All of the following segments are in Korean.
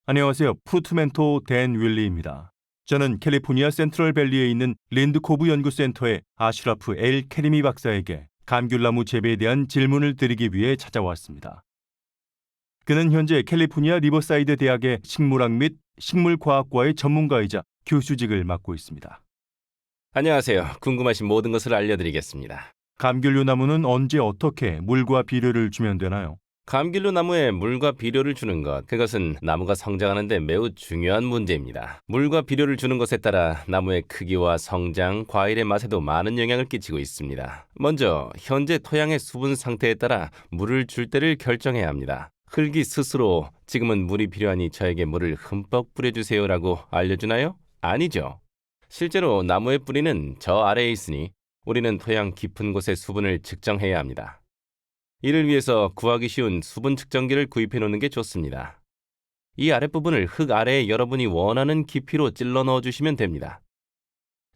안녕하세요. 프루트멘토 댄 윌리입니다. 저는 캘리포니아 센트럴밸리에 있는 랜드코브 연구센터의 아슈라프 엘 케리미 박사에게 감귤나무 재배에 대한 질문을 드리기 위해 찾아왔습니다. 그는 현재 캘리포니아 리버사이드 대학의 식물학 및 식물과학과의 전문가이자 교수직을 맡고 있습니다. 안녕하세요. 궁금하신 모든 것을 알려드리겠습니다. 감귤류 나무는 언제 어떻게 물과 비료를 주면 되나요? 감귤류 나무에 물과 비료를 주는 것, 그것은 나무가 성장하는 데 매우 중요한 문제입니다. 물과 비료를 주는 것에 따라 나무의 크기와 성장, 과일의 맛에도 많은 영향을 끼치고 있습니다. 먼저 현재 토양의 수분 상태에 따라 물을 줄 때를 결정해야 합니다. 흙이 스스로 지금은 물이 필요하니 저에게 물을 흠뻑 뿌려주세요라고 알려주나요? 아니죠. 실제로 나무의 뿌리는 저 아래에 있으니 우리는 토양 깊은 곳의 수분을 측정해야 합니다. 이를 위해서 구하기 쉬운 수분 측정기를 구입해 놓는 게 좋습니다. 이 아랫부분을 흙 아래에 여러분이 원하는 깊이로 찔러 넣어주시면 됩니다.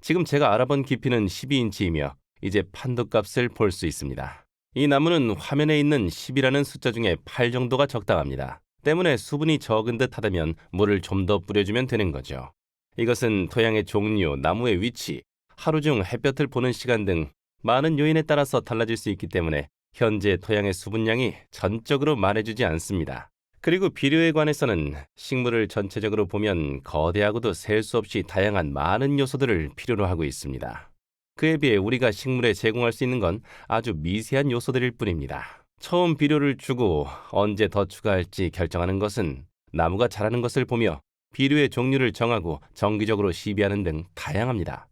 지금 제가 알아본 깊이는 12인치이며 이제 판도값을 볼 수 있습니다. 이 나무는 화면에 있는 10이라는 숫자 중에 8 정도가 적당합니다. 때문에 수분이 적은 듯 하다면 물을 좀 더 뿌려주면 되는 거죠. 이것은 토양의 종류, 나무의 위치, 하루 중 햇볕을 보는 시간 등 많은 요인에 따라서 달라질 수 있기 때문에 현재 토양의 수분량이 전적으로 말해주지 않습니다. 그리고 비료에 관해서는 식물을 전체적으로 보면 거대하고도 셀 수 없이 다양한 많은 요소들을 필요로 하고 있습니다. 그에 비해 우리가 식물에 제공할 수 있는 건 아주 미세한 요소들일 뿐입니다. 처음 비료를 주고 언제 더 추가할지 결정하는 것은 나무가 자라는 것을 보며 비료의 종류를 정하고 정기적으로 시비하는 등 다양합니다.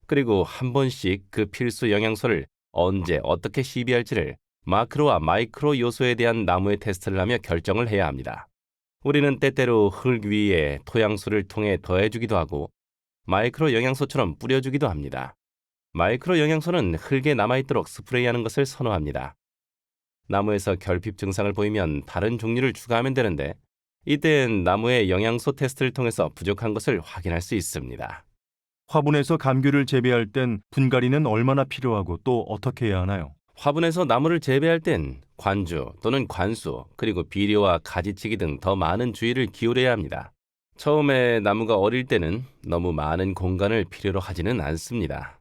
그리고 한 번씩 그 필수 영양소를 언제 어떻게 시비할지를 마크로와 마이크로 요소에 대한 나무의 테스트를 하며 결정을 해야 합니다. 우리는 때때로 흙 위에 토양수를 통해 더해주기도 하고 마이크로 영양소처럼 뿌려주기도 합니다. 마이크로 영양소는 흙에 남아있도록 스프레이하는 것을 선호합니다. 나무에서 결핍 증상을 보이면 다른 종류를 추가하면 되는데 이때는 나무의 영양소 테스트를 통해서 부족한 것을 확인할 수 있습니다. 화분에서 감귤을 재배할 땐 분갈이는 얼마나 필요하고 또 어떻게 해야 하나요? 화분에서 나무를 재배할 땐 관주 또는 관수, 그리고 비료와 가지치기 등 더 많은 주의를 기울여야 합니다. 처음에 나무가 어릴 때는 너무 많은 공간을 필요로 하지는 않습니다.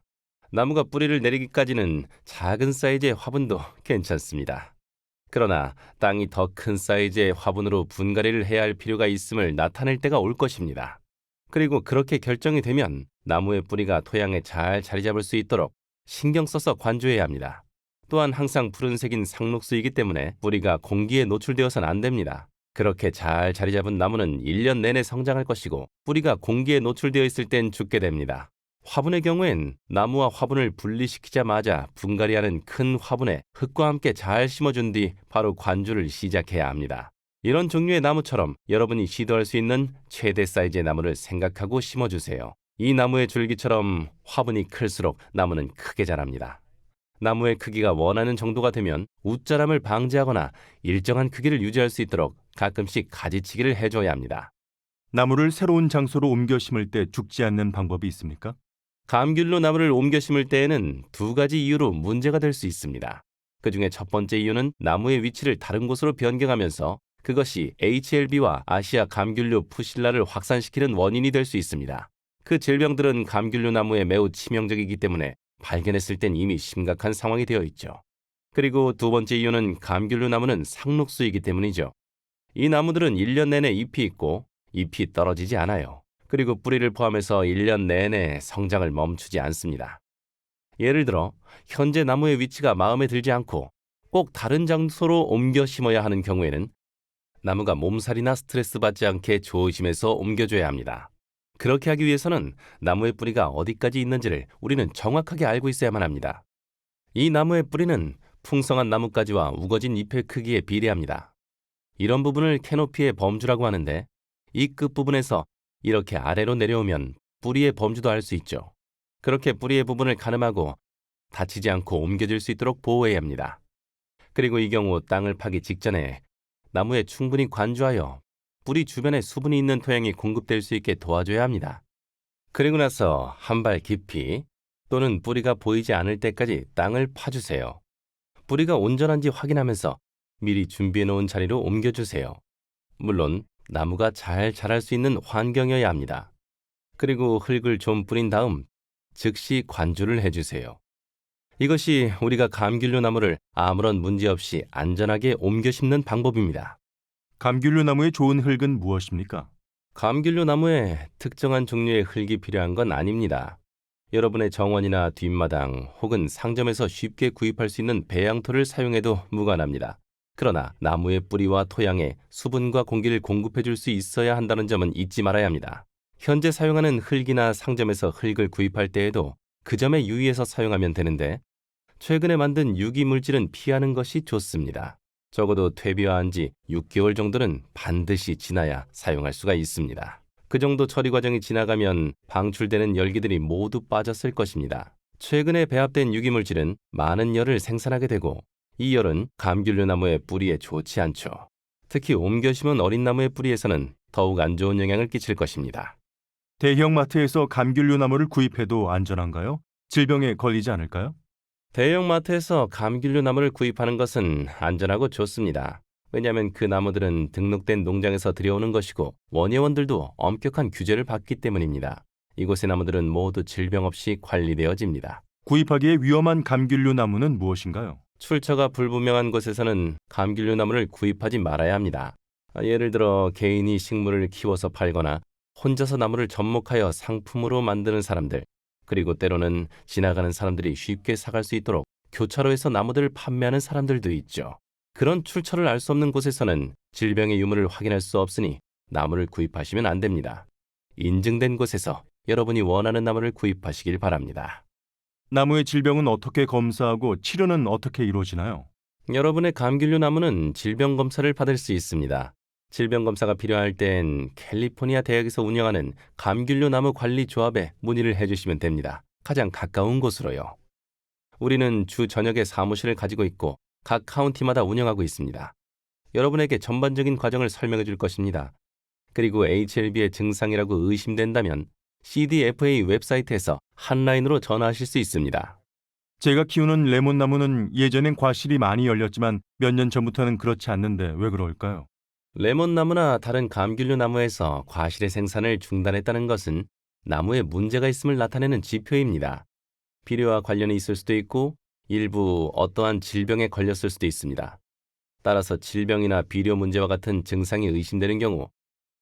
나무가 뿌리를 내리기까지는 작은 사이즈의 화분도 괜찮습니다. 그러나 땅이 더 큰 사이즈의 화분으로 분갈이를 해야 할 필요가 있음을 나타낼 때가 올 것입니다. 그리고 그렇게 결정이 되면 나무의 뿌리가 토양에 잘 자리 잡을 수 있도록 신경 써서 관주해야 합니다. 또한 항상 푸른색인 상록수이기 때문에 뿌리가 공기에 노출되어서는 안 됩니다. 그렇게 잘 자리 잡은 나무는 1년 내내 성장할 것이고 뿌리가 공기에 노출되어 있을 땐 죽게 됩니다. 화분의 경우엔 나무와 화분을 분리시키자마자 분갈이하는 큰 화분에 흙과 함께 잘 심어준 뒤 바로 관주를 시작해야 합니다. 이런 종류의 나무처럼 여러분이 시도할 수 있는 최대 사이즈의 나무를 생각하고 심어주세요. 이 나무의 줄기처럼 화분이 클수록 나무는 크게 자랍니다. 나무의 크기가 원하는 정도가 되면 웃자람을 방지하거나 일정한 크기를 유지할 수 있도록 가끔씩 가지치기를 해줘야 합니다. 나무를 새로운 장소로 옮겨 심을 때 죽지 않는 방법이 있습니까? 감귤로 나무를 옮겨 심을 때에는 2가지 이유로 문제가 될 수 있습니다. 그 중에 첫 번째 이유는 나무의 위치를 다른 곳으로 변경하면서 그것이 HLB와 아시아 감귤류 푸실라를 확산시키는 원인이 될 수 있습니다. 그 질병들은 감귤류 나무에 매우 치명적이기 때문에 발견했을 땐 이미 심각한 상황이 되어 있죠. 그리고 두 번째 이유는 감귤류 나무는 상록수이기 때문이죠. 이 나무들은 1년 내내 잎이 있고 잎이 떨어지지 않아요. 그리고 뿌리를 포함해서 1년 내내 성장을 멈추지 않습니다. 예를 들어 현재 나무의 위치가 마음에 들지 않고 꼭 다른 장소로 옮겨 심어야 하는 경우에는 나무가 몸살이나 스트레스 받지 않게 조심해서 옮겨줘야 합니다. 그렇게 하기 위해서는 나무의 뿌리가 어디까지 있는지를 우리는 정확하게 알고 있어야만 합니다. 이 나무의 뿌리는 풍성한 나뭇가지와 우거진 잎의 크기에 비례합니다. 이런 부분을 캐노피의 범주라고 하는데 이 끝부분에서 이렇게 아래로 내려오면 뿌리의 범주도 알 수 있죠. 그렇게 뿌리의 부분을 가늠하고 다치지 않고 옮겨질 수 있도록 보호해야 합니다. 그리고 이 경우 땅을 파기 직전에 나무에 충분히 관주하여 뿌리 주변에 수분이 있는 토양이 공급될 수 있게 도와줘야 합니다. 그리고 나서 한 발 깊이 또는 뿌리가 보이지 않을 때까지 땅을 파주세요. 뿌리가 온전한지 확인하면서 미리 준비해 놓은 자리로 옮겨주세요. 물론 나무가 잘 자랄 수 있는 환경이어야 합니다. 그리고 흙을 좀 뿌린 다음 즉시 관주를 해주세요. 이것이 우리가 감귤류 나무를 아무런 문제 없이 안전하게 옮겨 심는 방법입니다. 감귤류 나무의 좋은 흙은 무엇입니까? 감귤류 나무에 특정한 종류의 흙이 필요한 건 아닙니다. 여러분의 정원이나 뒷마당 혹은 상점에서 쉽게 구입할 수 있는 배양토를 사용해도 무관합니다. 그러나 나무의 뿌리와 토양에 수분과 공기를 공급해 줄 수 있어야 한다는 점은 잊지 말아야 합니다. 현재 사용하는 흙이나 상점에서 흙을 구입할 때에도 그 점에 유의해서 사용하면 되는데 최근에 만든 유기 물질은 피하는 것이 좋습니다. 적어도 퇴비화한 지 6개월 정도는 반드시 지나야 사용할 수가 있습니다. 그 정도 처리 과정이 지나가면 방출되는 열기들이 모두 빠졌을 것입니다. 최근에 배합된 유기물질은 많은 열을 생산하게 되고 이 열은 감귤류 나무의 뿌리에 좋지 않죠. 특히 옮겨 심은 어린 나무의 뿌리에서는 더욱 안 좋은 영향을 끼칠 것입니다. 대형 마트에서 감귤류 나무를 구입해도 안전한가요? 질병에 걸리지 않을까요? 대형 마트에서 감귤류 나무를 구입하는 것은 안전하고 좋습니다. 왜냐하면 그 나무들은 등록된 농장에서 들여오는 것이고 원예원들도 엄격한 규제를 받기 때문입니다. 이곳의 나무들은 모두 질병 없이 관리되어집니다. 구입하기에 위험한 감귤류 나무는 무엇인가요? 출처가 불분명한 곳에서는 감귤류 나무를 구입하지 말아야 합니다. 예를 들어 개인이 식물을 키워서 팔거나 혼자서 나무를 접목하여 상품으로 만드는 사람들, 그리고 때로는 지나가는 사람들이 쉽게 사갈 수 있도록 교차로에서 나무들을 판매하는 사람들도 있죠. 그런 출처를 알 수 없는 곳에서는 질병의 유무를 확인할 수 없으니 나무를 구입하시면 안 됩니다. 인증된 곳에서 여러분이 원하는 나무를 구입하시길 바랍니다. 나무의 질병은 어떻게 검사하고 치료는 어떻게 이루어지나요? 여러분의 감귤류 나무는 질병 검사를 받을 수 있습니다. 질병 검사가 필요할 땐 캘리포니아 대학에서 운영하는 감귤류 나무 관리 조합에 문의를 해주시면 됩니다. 가장 가까운 곳으로요. 우리는 주 저녁에 사무실을 가지고 있고 각 카운티마다 운영하고 있습니다. 여러분에게 전반적인 과정을 설명해 줄 것입니다. 그리고 HLB의 증상이라고 의심된다면 CDFA 웹사이트에서 한라인으로 전화하실 수 있습니다. 제가 키우는 레몬나무는 예전엔 과실이 많이 열렸지만 몇 년 전부터는 그렇지 않는데 왜 그럴까요? 레몬나무나 다른 감귤류 나무에서 과실의 생산을 중단했다는 것은 나무에 문제가 있음을 나타내는 지표입니다. 비료와 관련이 있을 수도 있고 일부 어떠한 질병에 걸렸을 수도 있습니다. 따라서 질병이나 비료 문제와 같은 증상이 의심되는 경우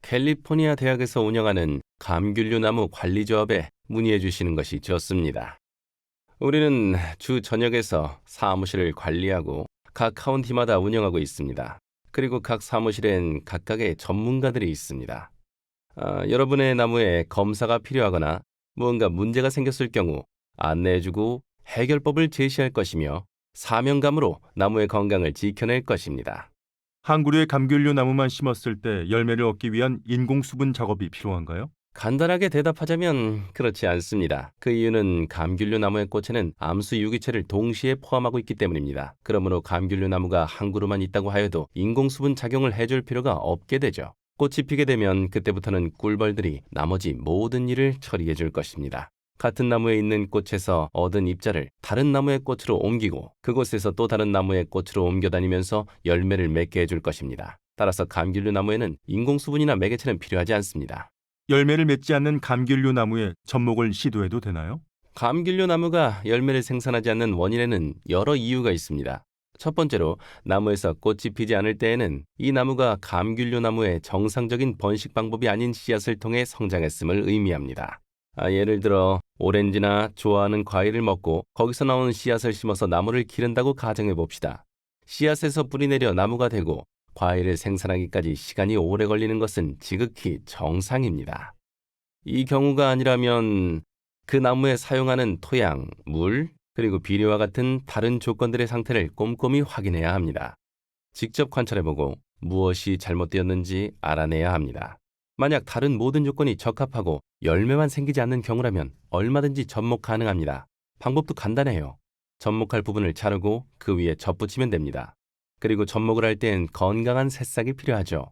캘리포니아 대학에서 운영하는 감귤류 나무 관리조합에 문의해 주시는 것이 좋습니다. 우리는 주 저녁에서 사무실을 관리하고 각 카운티마다 운영하고 있습니다. 그리고 각 사무실엔 각각의 전문가들이 있습니다. 여러분의 나무에 검사가 필요하거나 무언가 문제가 생겼을 경우 안내해주고 해결법을 제시할 것이며 사명감으로 나무의 건강을 지켜낼 것입니다. 한 그루의 감귤류 나무만 심었을 때 열매를 얻기 위한 인공 수분 작업이 필요한가요? 간단하게 대답하자면 그렇지 않습니다. 그 이유는 감귤류 나무의 꽃에는 암수 유기체를 동시에 포함하고 있기 때문입니다. 그러므로 감귤류 나무가 한 그루만 있다고 하여도 인공수분 작용을 해줄 필요가 없게 되죠. 꽃이 피게 되면 그때부터는 꿀벌들이 나머지 모든 일을 처리해 줄 것입니다. 같은 나무에 있는 꽃에서 얻은 잎자를 다른 나무의 꽃으로 옮기고 그곳에서 또 다른 나무의 꽃으로 옮겨 다니면서 열매를 맺게 해줄 것입니다. 따라서 감귤류 나무에는 인공수분이나 매개체는 필요하지 않습니다. 열매를 맺지 않는 감귤류 나무에 접목을 시도해도 되나요? 감귤류 나무가 열매를 생산하지 않는 원인에는 여러 이유가 있습니다. 첫 번째로 나무에서 꽃이 피지 않을 때에는 이 나무가 감귤류 나무의 정상적인 번식 방법이 아닌 씨앗을 통해 성장했음을 의미합니다. 예를 들어 오렌지나 좋아하는 과일을 먹고 거기서 나오는 씨앗을 심어서 나무를 기른다고 가정해 봅시다. 씨앗에서 뿌리 내려 나무가 되고 과일을 생산하기까지 시간이 오래 걸리는 것은 지극히 정상입니다. 이 경우가 아니라면 그 나무에 사용하는 토양, 물, 그리고 비료와 같은 다른 조건들의 상태를 꼼꼼히 확인해야 합니다. 직접 관찰해보고 무엇이 잘못되었는지 알아내야 합니다. 만약 다른 모든 조건이 적합하고 열매만 생기지 않는 경우라면 얼마든지 접목 가능합니다. 방법도 간단해요. 접목할 부분을 자르고 그 위에 접붙이면 됩니다. 그리고 접목을 할 땐 건강한 새싹이 필요하죠.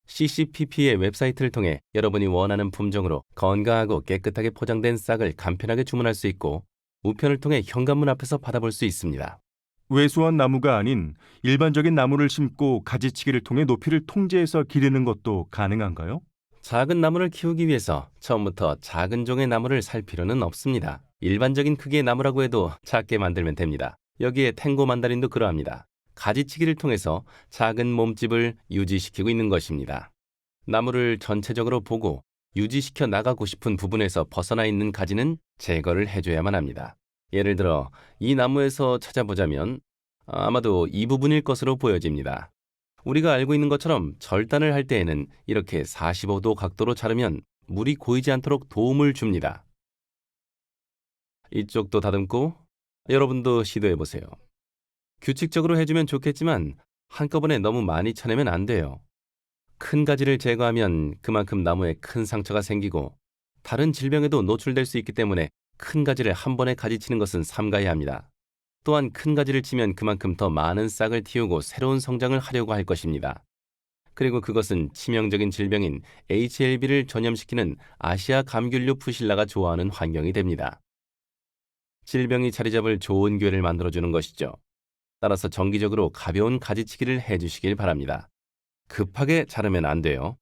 CCPP의 웹사이트를 통해 여러분이 원하는 품종으로 건강하고 깨끗하게 포장된 싹을 간편하게 주문할 수 있고 우편을 통해 현관문 앞에서 받아볼 수 있습니다. 외수원 나무가 아닌 일반적인 나무를 심고 가지치기를 통해 높이를 통제해서 기르는 것도 가능한가요? 작은 나무를 키우기 위해서 처음부터 작은 종의 나무를 살 필요는 없습니다. 일반적인 크기의 나무라고 해도 작게 만들면 됩니다. 여기에 탱고 만다린도 그러합니다. 가지치기를 통해서 작은 몸집을 유지시키고 있는 것입니다. 나무를 전체적으로 보고 유지시켜 나가고 싶은 부분에서 벗어나 있는 가지는 제거를 해줘야만 합니다. 예를 들어 이 나무에서 찾아보자면 아마도 이 부분일 것으로 보여집니다. 우리가 알고 있는 것처럼 절단을 할 때에는 이렇게 45도 각도로 자르면 물이 고이지 않도록 도움을 줍니다. 이쪽도 다듬고 여러분도 시도해 보세요. 규칙적으로 해주면 좋겠지만 한꺼번에 너무 많이 쳐내면 안 돼요. 큰 가지를 제거하면 그만큼 나무에 큰 상처가 생기고 다른 질병에도 노출될 수 있기 때문에 큰 가지를 한 번에 가지치는 것은 삼가해야 합니다. 또한 큰 가지를 치면 그만큼 더 많은 싹을 틔우고 새로운 성장을 하려고 할 것입니다. 그리고 그것은 치명적인 질병인 HLB를 전염시키는 아시아 감귤류 푸실라가 좋아하는 환경이 됩니다. 질병이 자리 잡을 좋은 기회를 만들어주는 것이죠. 따라서 정기적으로 가벼운 가지치기를 해주시길 바랍니다. 급하게 자르면 안 돼요.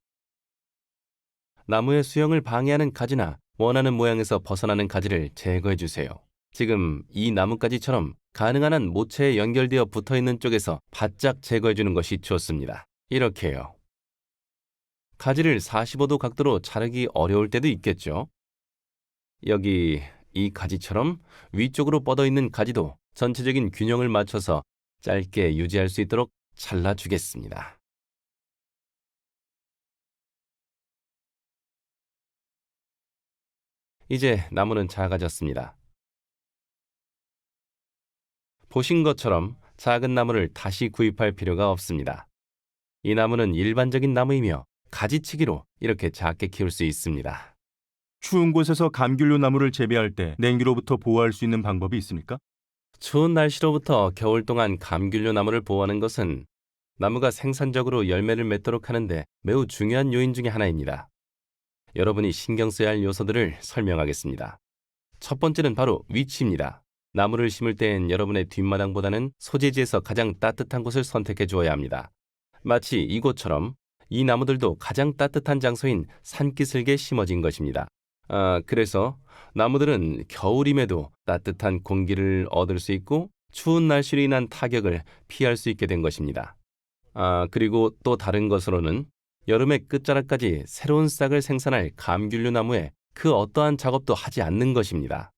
나무의 수영을 방해하는 가지나 원하는 모양에서 벗어나는 가지를 제거해 주세요. 지금 이 나뭇가지처럼 가능한 한 모체에 연결되어 붙어있는 쪽에서 바짝 제거해 주는 것이 좋습니다. 이렇게요. 가지를 45도 각도로 자르기 어려울 때도 있겠죠. 여기 이 가지처럼 위쪽으로 뻗어있는 가지도 전체적인 균형을 맞춰서 짧게 유지할 수 있도록 잘라주겠습니다. 이제 나무는 작아졌습니다. 보신 것처럼 작은 나무를 다시 구입할 필요가 없습니다. 이 나무는 일반적인 나무이며 가지치기로 이렇게 작게 키울 수 있습니다. 추운 곳에서 감귤류 나무를 재배할 때 냉기로부터 보호할 수 있는 방법이 있습니까? 추운 날씨로부터 겨울 동안 감귤류 나무를 보호하는 것은 나무가 생산적으로 열매를 맺도록 하는데 매우 중요한 요인 중에 하나입니다. 여러분이 신경 써야 할 요소들을 설명하겠습니다. 첫 번째는 바로 위치입니다. 나무를 심을 땐 여러분의 뒷마당보다는 소재지에서 가장 따뜻한 곳을 선택해 주어야 합니다. 마치 이곳처럼 이 나무들도 가장 따뜻한 장소인 산기슭에 심어진 것입니다. 그래서 나무들은 겨울임에도 따뜻한 공기를 얻을 수 있고 추운 날씨로 인한 타격을 피할 수 있게 된 것입니다. 그리고 또 다른 것으로는 여름의 끝자락까지 새로운 싹을 생산할 감귤류 나무에 그 어떠한 작업도 하지 않는 것입니다.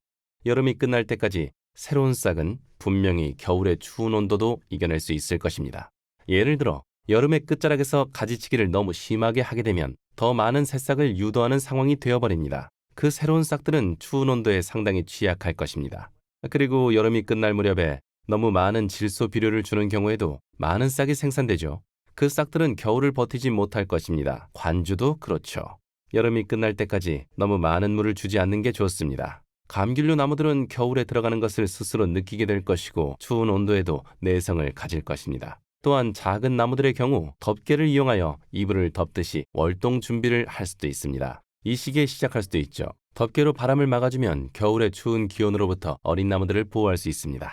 여름이 끝날 때까지 새로운 싹은 분명히 겨울의 추운 온도도 이겨낼 수 있을 것입니다. 예를 들어 여름의 끝자락에서 가지치기를 너무 심하게 하게 되면 더 많은 새싹을 유도하는 상황이 되어버립니다. 그 새로운 싹들은 추운 온도에 상당히 취약할 것입니다. 그리고 여름이 끝날 무렵에 너무 많은 질소 비료를 주는 경우에도 많은 싹이 생산되죠. 그 싹들은 겨울을 버티지 못할 것입니다. 관주도 그렇죠. 여름이 끝날 때까지 너무 많은 물을 주지 않는 게 좋습니다. 감귤류 나무들은 겨울에 들어가는 것을 스스로 느끼게 될 것이고 추운 온도에도 내성을 가질 것입니다. 또한 작은 나무들의 경우 덮개를 이용하여 이불을 덮듯이 월동 준비를 할 수도 있습니다. 이 시기에 시작할 수도 있죠. 덮개로 바람을 막아주면 겨울의 추운 기온으로부터 어린 나무들을 보호할 수 있습니다.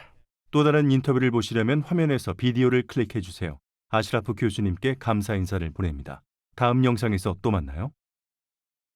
또 다른 인터뷰를 보시려면 화면에서 비디오를 클릭해 주세요. 아시라프 교수님께 감사 인사를 보냅니다. 다음 영상에서 또 만나요.